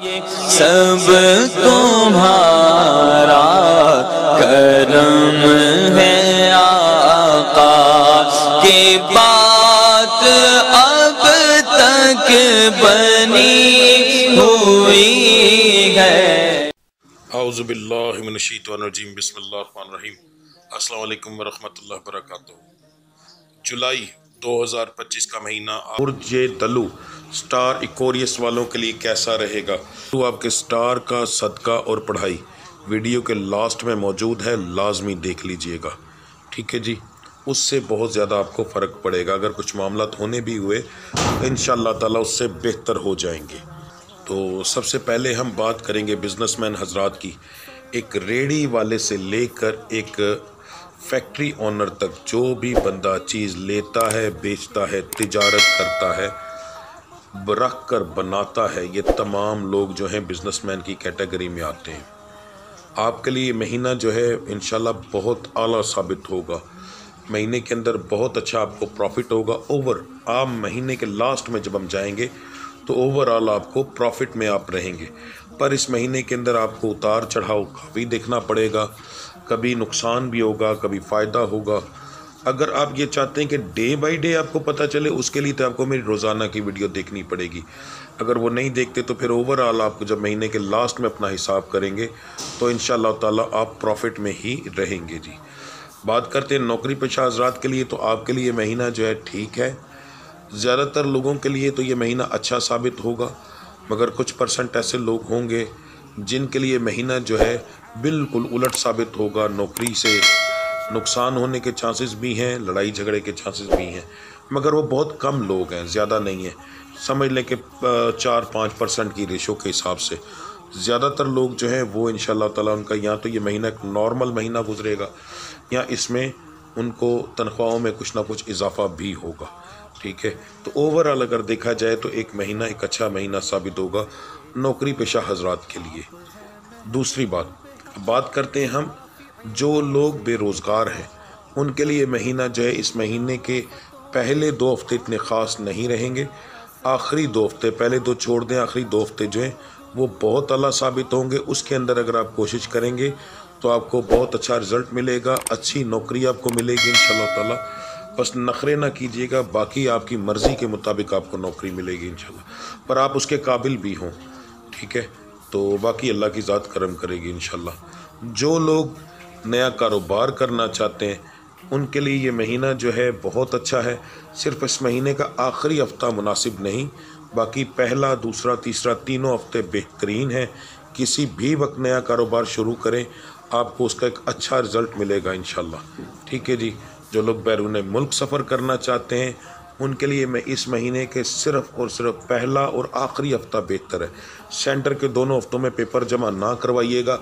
सब तुम्हारा करम है आका की बात अब तक बनी हुई है। औज़ु बिल्लाहि मिनश शैतानिर रजीम, बिस्मिल्लाहिर रहमानिर रहीम। अस्सलाम वालेकुम वरहमतुल्लाहि वबरकातुहू। जुलाई 2025 का महीना बुर्ज दलू स्टार इक्वेरियस वालों के लिए कैसा रहेगा? तो आपके स्टार का सदका और पढ़ाई वीडियो के लास्ट में मौजूद है, लाजमी देख लीजिएगा, ठीक है जी। उससे बहुत ज़्यादा आपको फ़र्क पड़ेगा। अगर कुछ मामला होने भी हुए तो इंशाअल्लाह ताला उससे बेहतर हो जाएंगे। तो सबसे पहले हम बात करेंगे बिजनेसमैन हजरात की। एक रेडी वाले से लेकर एक फैक्ट्री ओनर तक, जो भी बंदा चीज़ लेता है, बेचता है, तिजारत करता है, रख कर बनाता है, ये तमाम लोग जो हैं बिजनेसमैन की कैटेगरी में आते हैं। आपके लिए महीना जो है इंशाल्लाह बहुत आला साबित होगा। महीने के अंदर बहुत अच्छा आपको प्रॉफिट होगा। आप महीने के लास्ट में जब हम जाएंगे तो ओवरऑल आपको प्रॉफिट में आप रहेंगे। पर इस महीने के अंदर आपको उतार चढ़ाव भी देखना पड़ेगा, कभी नुकसान भी होगा, कभी फ़ायदा होगा। अगर आप ये चाहते हैं कि डे बाय डे आपको पता चले, उसके लिए तो आपको मेरी रोज़ाना की वीडियो देखनी पड़ेगी। अगर वो नहीं देखते तो फिर ओवरऑल आपको जब महीने के लास्ट में अपना हिसाब करेंगे तो इंशाअल्लाह ताला आप प्रॉफिट में ही रहेंगे जी। बात करते हैं नौकरी पेशा हज़रात के लिए, तो आपके लिए महीना जो है ठीक है। ज़्यादातर लोगों के लिए तो ये महीना अच्छा साबित होगा, मगर कुछ परसेंट ऐसे लोग होंगे जिनके लिए महीना जो है बिल्कुल उलट साबित होगा। नौकरी से नुकसान होने के चांसेस भी हैं, लड़ाई झगड़े के चांसेस भी हैं, मगर वो बहुत कम लोग हैं, ज़्यादा नहीं है। समझ लें कि 4-5% की रेशो के हिसाब से ज़्यादातर लोग जो हैं वो इंशाअल्लाह ताला उनका या तो ये महीना एक नॉर्मल महीना गुजरेगा या इसमें उनको तनख्वाहों में कुछ ना कुछ इजाफा भी होगा, ठीक है। तो ओवरऑल अगर देखा जाए तो एक महीना एक अच्छा महीना साबित होगा नौकरी पेशा हजरात के लिए। दूसरी बात करते हैं हम जो लोग बेरोज़गार हैं उनके लिए महीना जो है इस महीने के पहले 2 हफ्ते इतने ख़ास नहीं रहेंगे। आखिरी 2 हफ्ते, पहले 2 छोड़ दें, आखिरी 2 हफ्ते जो हैं वो बहुत आला साबित होंगे। उसके अंदर अगर आप कोशिश करेंगे तो आपको बहुत अच्छा रिज़ल्ट मिलेगा, अच्छी नौकरी आपको मिलेगी इंशाअल्लाह ताला। बस नखरे ना कीजिएगा, बाकी आपकी मर्ज़ी के मुताबिक आपको नौकरी मिलेगी इंशाल्लाह, पर आप उसके काबिल भी हों, ठीक है। तो बाकी अल्लाह की ज़ात करम करेगी इंशाल्लाह। जो लोग नया कारोबार करना चाहते हैं उनके लिए ये महीना जो है बहुत अच्छा है। सिर्फ इस महीने का आखिरी हफ्ता मुनासिब नहीं, बाकी पहला, दूसरा, तीसरा तीनों हफ्ते बेहतरीन हैं। किसी भी वक्त नया कारोबार शुरू करें, आपको उसका एक अच्छा रिज़ल्ट मिलेगा इंशाल्लाह, ठीक है जी। जो लोग बैरून मुल्क सफ़र करना चाहते हैं उनके लिए मैं इस महीने के सिर्फ़ और सिर्फ पहला और आखिरी हफ्ता बेहतर है। सेंटर के दोनों हफ्तों में पेपर जमा ना करवाइएगा,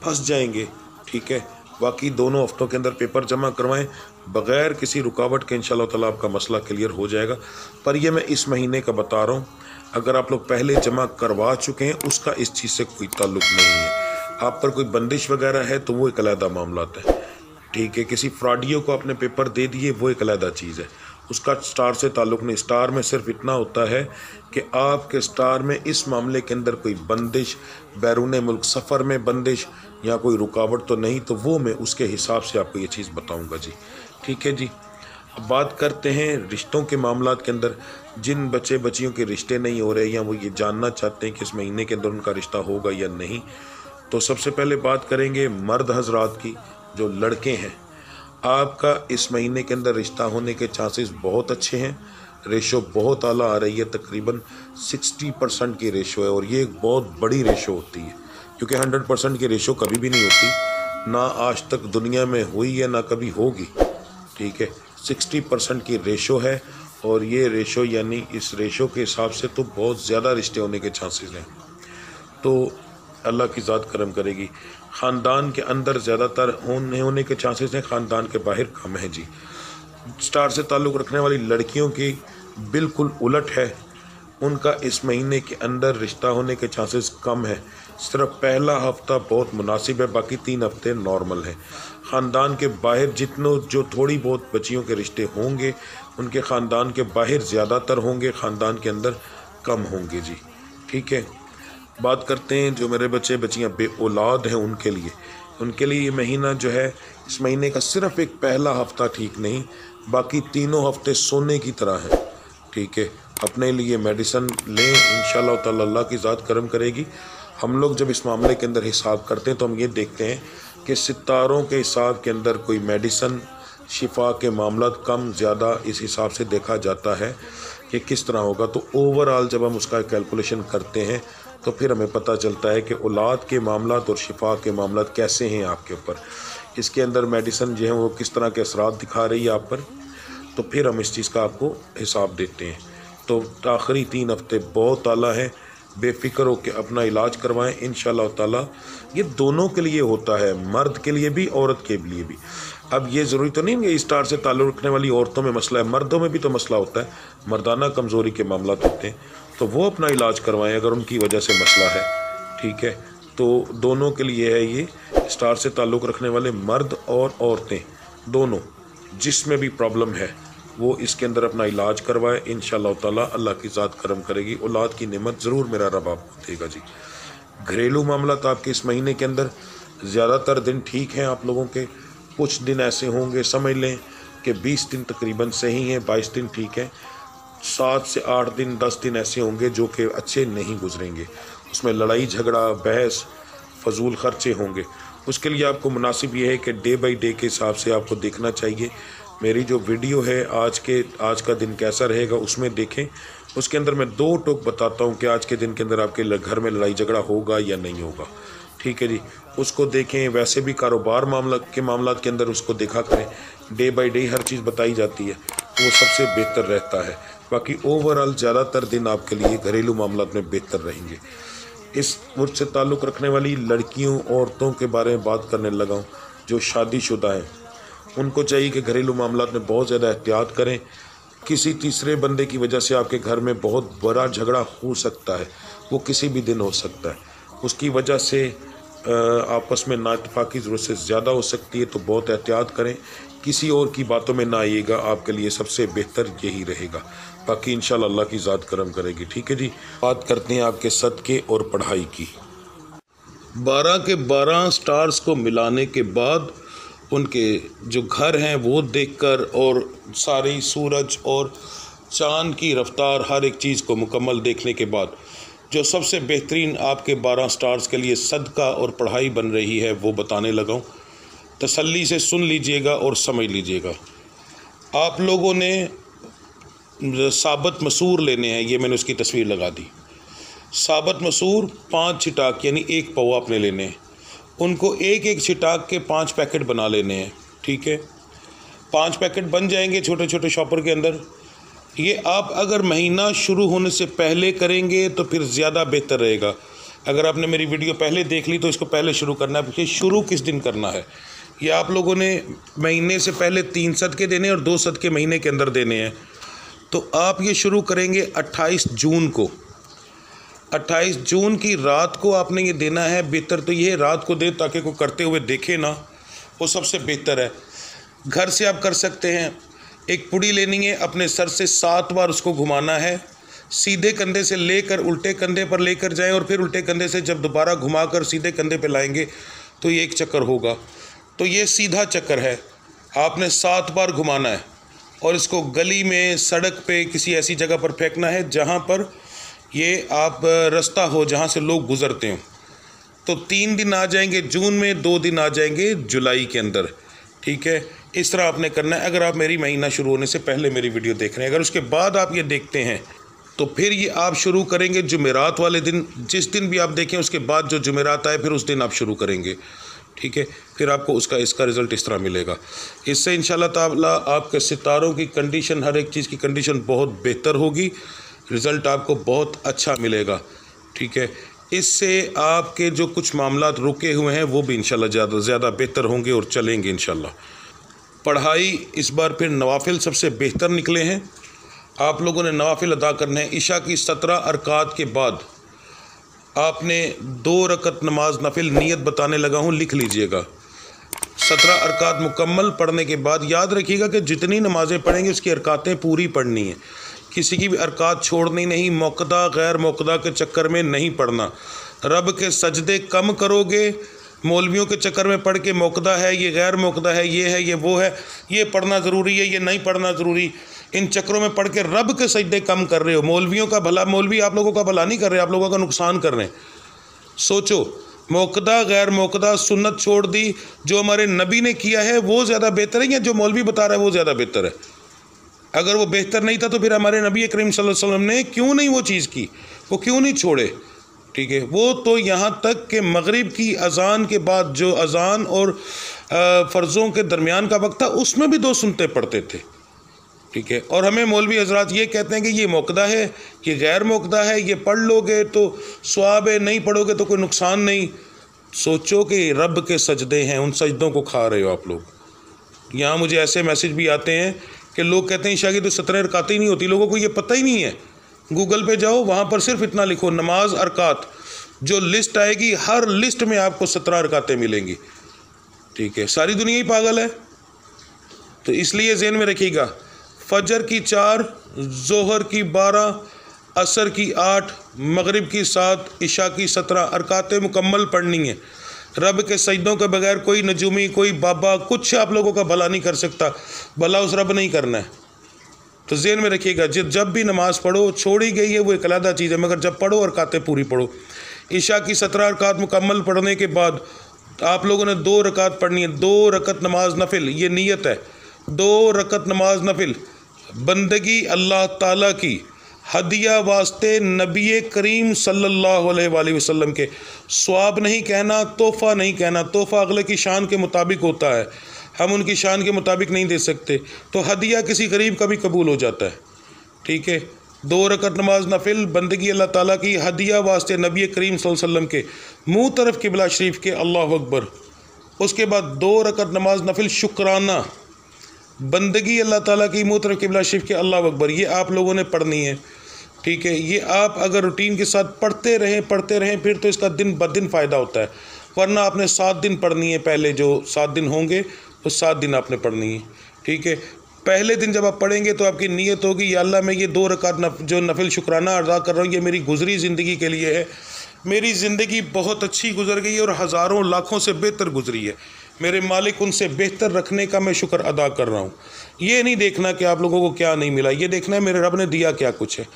फंस जाएंगे, ठीक है। बाकी दोनों हफ्तों के अंदर पेपर जमा करवाएं बग़ैर किसी रुकावट के, इंशाअल्लाह ताला आपका मसला क्लियर हो जाएगा। पर ये मैं इस महीने का बता रहा हूँ, अगर आप लोग पहले जमा करवा चुके हैं उसका इस चीज़ से कोई ताल्लुक़ नहीं है। आप पर कोई बंदिश वगैरह है तो वो एक अलहदा मामला है, ठीक है। किसी फ्रॉडियों को आपने पेपर दे दिए, वो एक अलहदा चीज़ है, उसका स्टार से ताल्लुक़ नहीं। स्टार में सिर्फ इतना होता है कि आपके स्टार में इस मामले के अंदर कोई बंदिश, बैरून मुल्क सफ़र में बंदिश या कोई रुकावट तो नहीं, तो वो मैं उसके हिसाब से आपको ये चीज़ बताऊंगा जी, ठीक है जी। अब बात करते हैं रिश्तों के मामलात के अंदर। जिन बच्चे बच्चियों के रिश्ते नहीं हो रहे या वो ये जानना चाहते हैं कि इस महीने के अंदर उनका रिश्ता होगा या नहीं, तो सबसे पहले बात करेंगे मर्द हजरात की। जो लड़के हैं, आपका इस महीने के अंदर रिश्ता होने के चांसेस बहुत अच्छे हैं। रेशो बहुत आला आ रही है, तकरीबन 60% की रेशो है, और ये एक बहुत बड़ी रेशो होती है क्योंकि 100% की रेशो कभी भी नहीं होती, ना आज तक दुनिया में हुई है ना कभी होगी, ठीक है। 60% की रेशो है, और ये रेशो यानी इस रेशो के हिसाब से तो बहुत ज़्यादा रिश्ते होने के चांसेस हैं। तो अल्लाह की ज़ात करम करेगी। ख़ानदान के अंदर ज़्यादातर होने के चांसेस हैं, ख़ानदान के बाहर कम है जी। स्टार से ताल्लुक़ रखने वाली लड़कियों की बिल्कुल उलट है, उनका इस महीने के अंदर रिश्ता होने के चांसेस कम है। सिर्फ पहला हफ्ता बहुत मुनासिब है, बाकी 3 हफ्ते नॉर्मल हैं। ख़ानदान के बाहर जो थोड़ी बहुत बच्चियों के रिश्ते होंगे उनके ख़ानदान के बाहर ज़्यादातर होंगे, ख़ानदान के अंदर कम होंगे जी, ठीक है। बात करते हैं जो मेरे बच्चे बच्चियाँ बे औलाद हैं उनके लिए ये महीना जो है, इस महीने का सिर्फ़ एक पहला हफ़्ता ठीक नहीं, बाकी तीनों हफ्ते सोने की तरह हैं। ठीक है, अपने लिए मेडिसिन लें, इंशाअल्लाह ताला अल्लाह की ज़ात करम करेगी। हम लोग जब इस मामले के अंदर हिसाब करते हैं तो हम ये देखते हैं कि सितारों के हिसाब के अंदर कोई मेडिसिन शिफा के मामला कम ज़्यादा इस हिसाब से देखा जाता है कि किस तरह होगा। तो ओवरऑल जब हम उसका कैलकुलेशन करते हैं तो फिर हमें पता चलता है कि औलाद के मामलात और शिफा के मामलात कैसे हैं आपके ऊपर, इसके अंदर मेडिसिन जो है वो किस तरह के असरात दिखा रही है आप पर, तो फिर हम इस चीज़ का आपको हिसाब देते हैं। तो आखिरी 3 हफ्ते बहुत आला है, बेफिक्र होकर अपना इलाज करवाएं इंशाअल्लाह ताला। ये दोनों के लिए होता है, मर्द के लिए भी औरत के लिए भी। अब ये ज़रूरी तो नहीं है कि स्टार से ताल्लुक़ रखने वाली औरतों में मसला है, मर्दों में भी तो मसला होता है, मर्दाना कमज़ोरी के मामला होते हैं, तो वो अपना इलाज करवाएं अगर उनकी वजह से मसला है। ठीक है, तो दोनों के लिए है ये, स्टार से ताल्लुक़ रखने वाले मर्द और औरतें दोनों, जिसमें भी प्रॉब्लम है वो इसके अंदर अपना इलाज करवाए, इंशाअल्लाह ताला अल्लाह की ज़ात करम करेगी। औलाद की नेमत ज़रूर मेरा रब आपको देगा जी। घरेलू मामला तो आपके इस महीने के अंदर ज़्यादातर दिन ठीक हैं आप लोगों के, कुछ दिन ऐसे होंगे समझ लें कि 20 दिन तकरीबन सही हैं, 22 दिन ठीक हैं, 7 से 8 दिन 10 दिन ऐसे होंगे जो कि अच्छे नहीं गुजरेंगे, उसमें लड़ाई झगड़ा बहस फजूल ख़र्चे होंगे। उसके लिए आपको मुनासिब ये है कि डे बाई डे के हिसाब से आपको देखना चाहिए। मेरी जो वीडियो है आज का दिन कैसा रहेगा उसमें देखें, उसके अंदर मैं 2 टोक बताता हूँ कि आज के दिन के अंदर आपके घर में लड़ाई झगड़ा होगा या नहीं होगा। ठीक है जी, उसको देखें। वैसे भी कारोबार मामलात के अंदर उसको देखा करें, डे बाई डे हर चीज़ बताई जाती है, वो सबसे बेहतर रहता है। बाकी ओवरऑल ज़्यादातर दिन आपके लिए घरेलू मामलात में बेहतर रहेंगे। इस मुझसे ताल्लुक़ रखने वाली लड़कियों औरतों के बारे में बात करने लगा हूँ जो शादीशुदा हैं, उनको चाहिए कि घरेलू मामलात में बहुत ज़्यादा एहतियात करें। किसी तीसरे बंदे की वजह से आपके घर में बहुत बड़ा झगड़ा हो सकता है, वो किसी भी दिन हो सकता है, उसकी वजह से आपस में नाइतफाकी ज़रूरत से ज़्यादा हो सकती है, तो बहुत एहतियात करें। किसी और की बातों में ना आइएगा, आपके लिए सबसे बेहतर यही रहेगा। बाकी इंशाअल्लाह अल्लाह की ज़ात करम करेगी। ठीक है जी, बात करते हैं आपके सदक़े और पढ़ाई की। 12 के 12 स्टार्स को मिलाने के बाद उनके जो घर हैं वो देखकर और सारी सूरज और चाँद की रफ्तार हर एक चीज़ को मुकम्मल देखने के बाद जो सबसे बेहतरीन आपके 12 स्टार्स के लिए सदका और पढ़ाई बन रही है वो बताने लगा हूँ। तसल्ली से सुन लीजिएगा और समझ लीजिएगा। आप लोगों ने साबत मसूर लेने हैं, ये मैंने उसकी तस्वीर लगा दी। साबत मसूर 5 छिटाक यानी 1 पौवा आपने लेने हैं, उनको एक छिटाक के 5 पैकेट बना लेने हैं। ठीक है, 5 पैकेट बन जाएंगे छोटे छोटे शॉपर के अंदर। ये आप अगर महीना शुरू होने से पहले करेंगे तो फिर ज़्यादा बेहतर रहेगा। अगर आपने मेरी वीडियो पहले देख ली तो इसको पहले शुरू करना है। शुरू किस दिन करना है, ये आप लोगों ने महीने से पहले 3 सदके देने और 2 सदके महीने के अंदर देने हैं। तो आप ये शुरू करेंगे 28 जून को। 28 जून की रात को आपने ये देना है। बेहतर तो ये रात को दे ताकि कोई करते हुए देखे ना, वो सबसे बेहतर है। घर से आप कर सकते हैं, एक पुड़ी लेनी है, अपने सर से 7 बार उसको घुमाना है, सीधे कंधे से लेकर उल्टे कंधे पर लेकर जाएं और फिर उल्टे कंधे से जब दोबारा घुमाकर सीधे कंधे पे लाएंगे तो ये 1 चक्कर होगा। तो ये सीधा चक्कर है, आपने 7 बार घुमाना है और इसको गली में, सड़क पे, किसी ऐसी जगह पर फेंकना है जहाँ पर ये आप रास्ता हो, जहाँ से लोग गुज़रते हों। तो 3 दिन आ जाएंगे जून में, 2 दिन आ जाएंगे जुलाई के अंदर। ठीक है, इस तरह आपने करना है। अगर आप मेरी महीना शुरू होने से पहले मेरी वीडियो देख रहे हैं, अगर उसके बाद आप ये देखते हैं तो फिर ये आप शुरू करेंगे जुमेरात वाले दिन। जिस दिन भी आप देखें उसके बाद जो जुमेरात आए फिर उस दिन आप शुरू करेंगे। ठीक है, फिर आपको इसका रिज़ल्ट इस तरह मिलेगा। इससे इंशाअल्लाह ताला आपके सितारों की कंडीशन, हर एक चीज़ की कंडीशन बहुत बेहतर होगी, रिज़ल्ट आपको बहुत अच्छा मिलेगा। ठीक है, इससे आपके जो कुछ मामलात रुके हुए हैं वो भी इंशाअल्लाह ज़्यादा बेहतर होंगे और चलेंगे इंशाअल्लाह। पढ़ाई इस बार फिर नवाफिल सबसे बेहतर निकले हैं। आप लोगों ने नवाफिल अदा करने हैं। इशा की 17 अरकात के बाद आपने 2 रकत नमाज नफिल नियत बताने लगा हूँ, लिख लीजिएगा। 17 अरकात मुकम्मल पढ़ने के बाद याद रखिएगा कि जितनी नमाज़ें पढ़ेंगे उसकी अरकातें पूरी पढ़नी है, किसी की भी अरकात छोड़नी नहीं, मौक़दा गैर मौक़दा के चक्कर में नहीं पढ़ना। रब के सजदे कम करोगे, मौलवियों के चक्कर में पढ़ के मौकदा है, ये गैर मौकदा है, ये वो है, ये पढ़ना ज़रूरी है, ये नहीं पढ़ना ज़रूरी, इन चक्करों में पढ़ के रब के सजदे कम कर रहे हो। मौलवियों का भला, मौलवी आप लोगों का भला नहीं कर रहे, आप लोगों का नुकसान कर रहे हैं। सोचो, मौकदा गैर मौकदा सुन्नत छोड़ दी, जो हमारे नबी ने किया है वो ज़्यादा बेहतर है या जो मौलवी बता रहा है वो ज़्यादा बेहतर है? अगर वो बेहतर नहीं था तो फिर हमारे नबी करीम सल्लल्लाहु अलैहि वसल्लम ने क्यों नहीं वो चीज़ की, वो क्यों नहीं छोड़े? ठीक है, वो तो यहाँ तक कि मगरिब की अज़ान के बाद जो अज़ान और फ़र्ज़ों के दरमियान का वक्त था उसमें भी 2 सुनते पढ़ते थे। ठीक है, और हमें मौलवी हजरात ये कहते हैं कि ये मौकदा है, ये गैर मौकदा है, ये पढ़ लोगे तो स्वाब है, नहीं पढ़ोगे तो कोई नुकसान नहीं। सोचो कि रब के सजदे हैं, उन सजदों को खा रहे हो आप लोग। यहाँ मुझे ऐसे मैसेज भी आते हैं कि लोग कहते हैं ईशा की तो 17 रकातें ही नहीं होती, लोगों को ये पता ही नहीं है। गूगल पे जाओ, वहाँ पर सिर्फ इतना लिखो नमाज अरकात, जो लिस्ट आएगी हर लिस्ट में आपको 17 रकातें मिलेंगी। ठीक है, सारी दुनिया ही पागल है। तो इसलिए ज़हन में रखिएगा, फजर की 4, जोहर की 12, असर की 8, मगरिब की 7, इशा की 17 अरकातें मुकम्मल पढ़नी है। रब के सजदों के बगैर कोई नजूमी, कोई बाबा कुछ आप लोगों का भला नहीं कर सकता, भला उस रब नहीं करना है। तो ज़हन में रखिएगा, जब भी नमाज़ पढ़ो, छोड़ी गई है वो एक अलग चीज़ है, मगर जब पढ़ो अरकातें पूरी पढ़ो। इशा की 17 अरकात मुकम्मल पढ़ने के बाद आप लोगों ने 2 रकात पढ़नी है, 2 रकत नमाज नफिल, ये नीयत है। 2 रकत नमाज नफिल बंदगी अल्लाह ताला की, हदिया वास्ते नबी करीम सल्लल्लाहु अलैहि वसल्लम के। स्वाब नहीं कहना, तोहफ़ा नहीं कहना, तोहफ़ा अगले की शान के मुताबिक होता है, हम उनकी शान के मुताबिक नहीं दे सकते। तो हदिया किसी गरीब का भी कबूल हो जाता है। ठीक है, 2 रकत नमाज नफिल बंदगी अल्लाह ताला की, हदिया वास्ते नबी करीम सल्लल्लाहु अलैहि वसल्लम के, मुँह तरफ किबला शरीफ के, अल्लाह अकबर। उसके बाद 2 रकत नमाज नफिल शुक्राना, बंदगी अल्लाह ताला की, मुँह तरफ किबला शरीफ के, अल्लाह अकबर। ये आप लोगों ने पढ़नी है। ठीक है, ये आप अगर रूटीन के साथ पढ़ते रहें फिर तो इसका दिन ब दिन फ़ायदा होता है, वरना आपने 7 दिन पढ़नी है। पहले जो 7 दिन होंगे वो 7 दिन आपने पढ़नी है। ठीक है, पहले दिन जब आप पढ़ेंगे तो आपकी नीयत होगी, या अल्लाह मैं ये 2 रकात जो नफिल शुक्राना अदा कर रहा हूँ, ये मेरी गुजरी ज़िंदगी के लिए है। मेरी ज़िंदगी बहुत अच्छी गुजर गई है और हज़ारों लाखों से बेहतर गुजरी है, मेरे मालिक उनसे बेहतर रखने का मैं शुक्र अदा कर रहा हूँ। ये नहीं देखना कि आप लोगों को क्या नहीं मिला, ये देखना है मेरे रब ने दिया क्या कुछ है।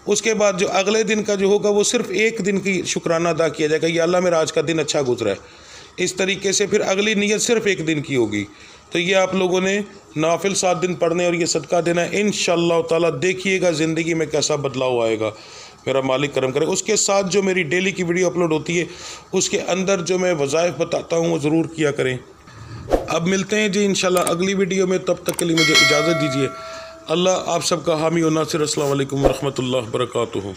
उसके बाद जो अगले दिन का जो होगा वो सिर्फ 1 दिन की शुक्राना अदा किया जाएगा, या अल्लाह मेरा आज का दिन अच्छा गुजरा है। इस तरीके से फिर अगली नीयत सिर्फ 1 दिन की होगी। तो ये आप लोगों ने नाफिल 7 दिन पढ़ने और ये सदका देना है। इंशाअल्लाह ताला देखिएगा ज़िंदगी में कैसा बदलाव आएगा, मेरा मालिक करम करे। उसके साथ जो मेरी डेली की वीडियो अपलोड होती है उसके अंदर जो मैं वज़ाइफ बताता हूँ वो ज़रूर किया करें। अब मिलते हैं जी इंशाल्लाह अगली वीडियो में, तब तक के लिए मुझे इजाज़त दीजिए। अल्लाह आप सबका हामी और नासिर। अस्सलाम वालेकुम व रहमतुल्लाहि व बरकातुहू।